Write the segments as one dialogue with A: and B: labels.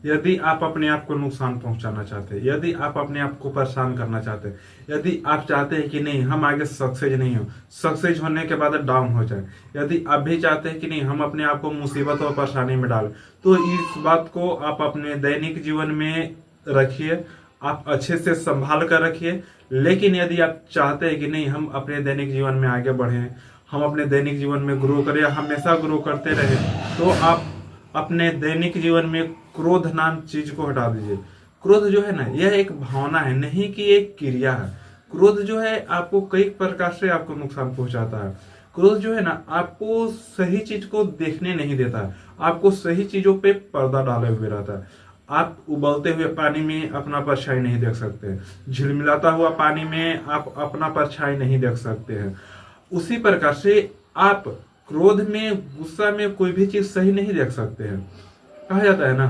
A: यदि आप अपने आप को नुकसान पहुंचाना चाहते हैं, यदि आप अपने आप को परेशान करना चाहते हैं, यदि आप चाहते हैं कि नहीं हम आगे सक्सेस नहीं हो, सक्सेस होने के बाद डाउन हो जाए, यदि आप भी चाहते हैं कि नहीं हम अपने आप को मुसीबत और परेशानी में डालें, तो इस बात को आप अपने दैनिक जीवन में रखिए, आप अच्छे से संभाल कर रखिए। लेकिन यदि आप चाहते हैं कि नहीं हम अपने दैनिक जीवन में आगे बढ़ें, हम अपने दैनिक जीवन में ग्रो करें, हमेशा ग्रो करते रहें, तो आप अपने दैनिक जीवन में क्रोध नाम चीज को हटा दीजिए। क्रोध जो है ना, यह एक भावना है, नहीं कि एक क्रिया है। क्रोध जो है आपको कई प्रकार से आपको नुकसान पहुंचाता है। क्रोध जो है ना, आपको सही चीज को देखने नहीं देता है, आपको सही चीजों पे पर्दा डाले हुए रहता है। आप उबलते हुए पानी में अपना परछाई नहीं देख सकते, झिलमिलाता हुआ पानी में आप अपना परछाई नहीं देख सकते हैं। उसी प्रकार से आप क्रोध में, गुस्सा में कोई भी चीज सही नहीं देख सकते हैं। कहा जाता है ना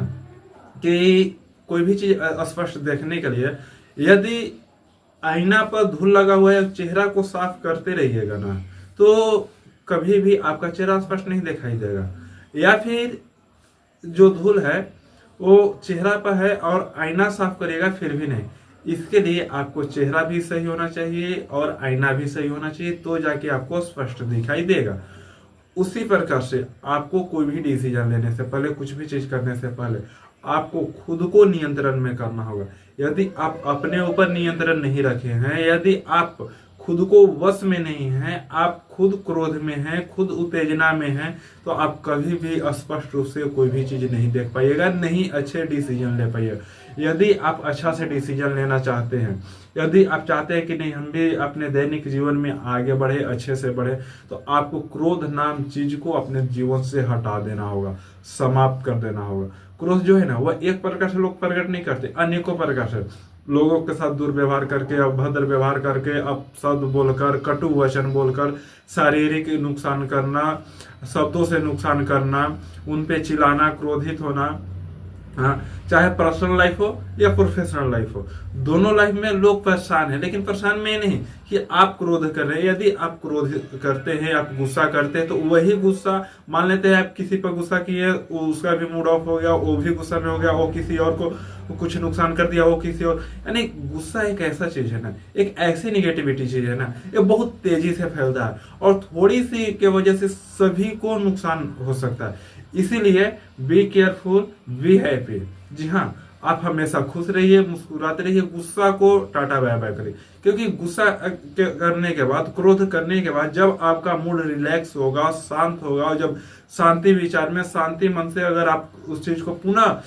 A: कि कोई भी चीज स्पष्ट देखने के लिए यदि आईना पर धूल लगा हुआ है, चेहरा को साफ करते रहिएगा ना, तो कभी भी आपका चेहरा स्पष्ट नहीं दिखाई देगा। या फिर जो धूल है वो चेहरा पर है और आईना साफ करिएगा फिर भी नहीं। इसके लिए आपको चेहरा भी सही होना चाहिए और आईना भी सही होना चाहिए, तो जाके आपको स्पष्ट दिखाई देगा। उसी प्रकार से आपको कोई भी डिसीजन लेने से पहले, कुछ भी चीज करने से पहले आपको खुद को नियंत्रण में करना होगा। यदि आप अपने ऊपर नियंत्रण नहीं रखे हैं, यदि आप खुद को वश में नहीं हैं, आप खुद क्रोध में हैं, खुद उत्तेजना में हैं, तो आप कभी भी स्पष्ट रूप से कोई भी चीज नहीं देख पाइएगा, नहीं अच्छे डिसीजन ले पाइएगा। यदि आप अच्छा से डिसीजन लेना चाहते हैं, यदि आप चाहते हैं कि नहीं हम भी अपने दैनिक जीवन में आगे बढ़े, अच्छे से बढ़े, तो आपको क्रोध नाम चीज को अपने जीवन से हटा देना होगा, समाप्त कर देना होगा। क्रोध जो है ना, वह एक प्रकार से लोग प्रकट नहीं करते, अनेकों प्रकार से लोगों के साथ दुर्व्यवहार करके, अभद्र व्यवहार करके, अपशब्द बोलकर, कटु वचन बोलकर, शारीरिक नुकसान करना, शब्दों से नुकसान करना, उन पे चिल्लाना, क्रोधित होना। हाँ, चाहे पर्सनल लाइफ हो या प्रोफेशनल लाइफ हो, दोनों लाइफ में लोग परेशान है। लेकिन परेशान में नहीं कि आप क्रोध कर रहे हैं। यदि आप क्रोध करते हैं, आप गुस्सा करते हैं, तो वही गुस्सा, मान लेते हैं आप किसी पर गुस्सा किए, उसका भी मूड ऑफ हो गया, वो भी गुस्सा में हो गया, वो किसी और को कुछ नुकसान कर दिया, वो किसी और, यानी गुस्सा एक ऐसा चीज है ना, एक ऐसी निगेटिविटी चीज है ना, ये बहुत तेजी से फैलता है और थोड़ी सी के वजह से सभी को नुकसान हो सकता है। इसीलिए बी केयरफुल, बी हैप्पी। जी हाँ, आप हमेशा खुश रहिए, मुस्कुराते रहिए, गुस्सा को टाटा बाय बाय करिए। क्योंकि गुस्सा करने के बाद, क्रोध करने के बाद, जब आपका मूड रिलैक्स होगा, शांत होगा, जब शांति विचार में, शांति मन से अगर आप उस चीज को पुनः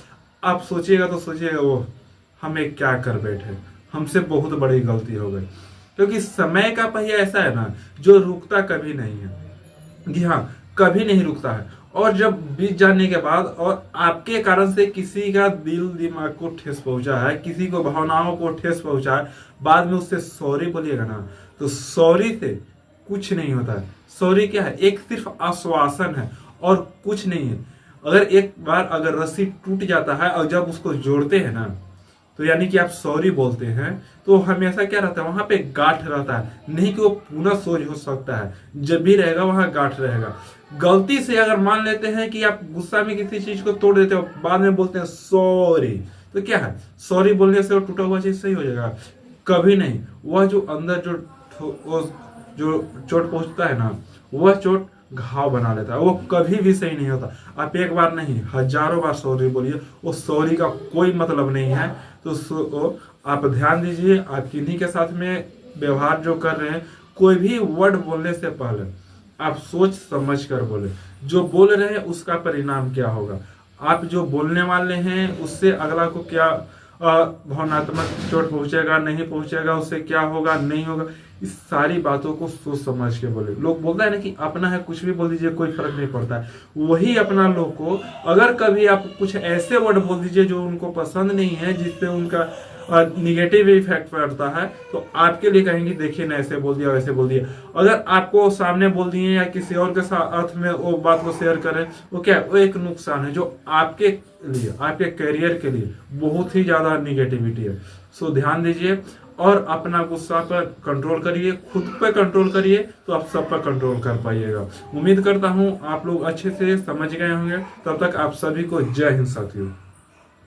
A: आप सोचिएगा, तो सोचिएगा वो हमें क्या कर बैठे, हमसे बहुत बड़ी गलती हो गई। क्योंकि समय का पहिया ऐसा है ना, जो रुकता कभी नहीं है। जी हाँ, कभी नहीं रुकता है। और जब बीत जाने के बाद और आपके कारण से किसी का दिल दिमाग को ठेस पहुंचा है, किसी को भावनाओं को ठेस पहुंचा है, बाद में उससे सॉरी बोलिएगा ना, तो सॉरी से कुछ नहीं होता है। सॉरी क्या है? एक सिर्फ आश्वासन है और कुछ नहीं है। अगर एक बार अगर रस्सी टूट जाता है और जब उसको जोड़ते हैं ना, तो यानी कि आप सॉरी बोलते हैं, तो हमेशा क्या रहता है, वहां पे गांठ रहता है, नहीं कि वो पुनः सोज हो सकता है। जब भी रहेगा वहां गांठ रहेगा। गलती से अगर मान लेते हैं कि आप गुस्सा में किसी चीज को तोड़ देते हो, बाद में बोलते हैं सॉरी, तो क्या है, सॉरी बोलने से वो टूटा हुआ चीज सही हो जाएगा? कभी नहीं। वह जो अंदर जो चोट पहुंचता है ना, वह चोट घाव बना लेता है, वो कभी भी सही नहीं होता। आप एक बार नहीं, हजारों बार सॉरी बोलिए, वो सॉरी का कोई मतलब नहीं है। तो आप ध्यान दीजिए, आप किन्हीं के साथ में व्यवहार जो कर रहे हैं, कोई भी वर्ड बोलने से पहले आप सोच समझ कर बोले। जो बोल रहे हैं उसका परिणाम क्या होगा, आप जो बोलने वाले हैं उससे अगला को क्या भावनात्मक चोट पहुंचेगा, नहीं पहुंचेगा, उससे क्या होगा, नहीं होगा, इस सारी बातों को सोच समझ के बोले। लोग बोलता है ना कि अपना है, कुछ भी बोल दीजिए, कोई फर्क नहीं पड़ता है। वही अपना लोग को अगर कभी आप कुछ ऐसे वर्ड बोल दीजिए जो उनको पसंद नहीं है, जिससे उनका निगेटिव इफेक्ट पड़ता है, तो आपके लिए कहेंगे देखिए ना, ऐसे बोल दिया, वैसे बोल दिया। अगर आपको सामने बोल दिए या किसी और के साथ में वो बात को शेयर करें, वो क्या है, वो एक नुकसान है जो आपके लिए, आपके करियर के लिए बहुत ही ज्यादा निगेटिविटी है। सो ध्यान दीजिए और अपना गुस्सा पर कंट्रोल करिए, खुद पे कंट्रोल करिए, तो आप सब पर कंट्रोल कर पाइएगा। उम्मीद करता हूँ आप लोग अच्छे से समझ गए होंगे। तब तक आप सभी को जय हिंद साथियों।